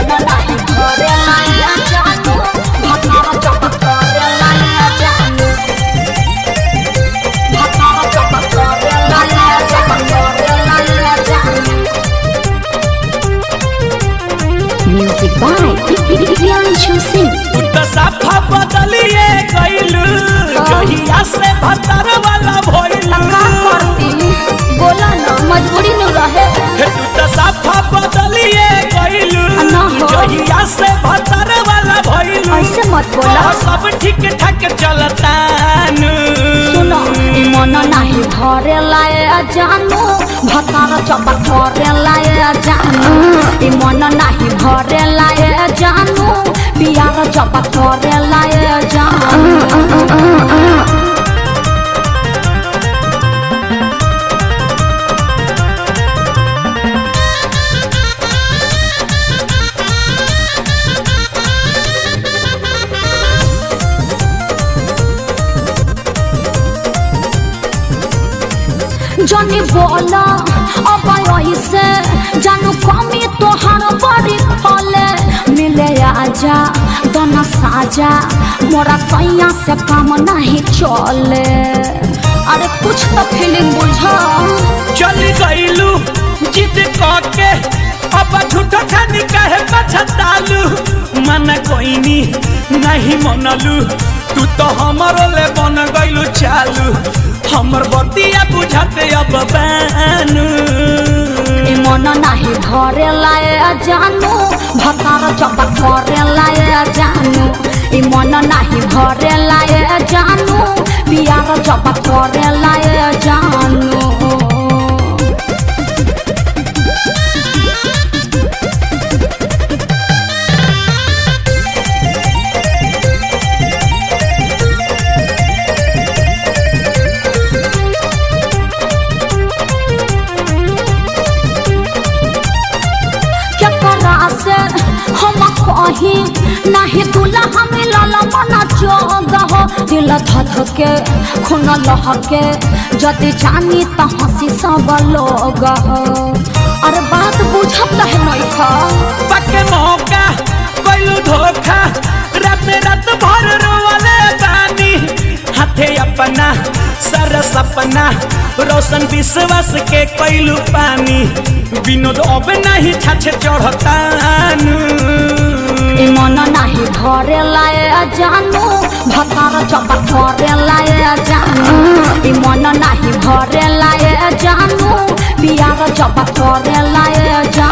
मन नाही भरेला जानू भतार जब करेला जानू भतार जब करेला जानू। Music by Priyanshu Singh। साफा बदलिए गइलू जहिया से भतार वाला भइलू बोला ना मजबूरी न रहे तू तो साफा बदलिए गइलू जहिया से भतार वाला भइलू ऐसे मत बोला सब ठीक ठाक चलता सुनो मन नाही भरेला जानू भतार जब करेला जानू मन नाही भरेला जानू प्यार जब करेला जानू। जनी बोला अब ऐसे जानू कमी तोहार बड़ी फले मिले आजा दोना साजा मोरा सैया से काम नहीं चले अरे कुछ तो फीलिंग बुझा चल गइलू जिद के अब झूठो खानी कहे पछतालू मन कोइनी नहीं मनलू तू तो हमारो ले बन गइलू चालू हमर बतिया बुझाते अब बानू मन नाही भरेला जानू भतार जब करेला जानू मन नाही भरेला जानू प्यार जब करेला जानू। हम कही नहीं दूल्हा मिलल मन जोग हो दिल धधके खून लहके जदि जानी त हंसी सब लोग हो अरे बात बुझत है नहीं खा पक्के मौका कोइलू धोखा रात भर रोवले बानी हाथे अपना सर सपना रोशन विश्वास के कोइलू पानी विनोद अब नहीं छाछे चढ़तानू मन नाही भरेला जानू भतार जब करेला जानू मन नाही भरेला जानू प्यार जब करेला जानू।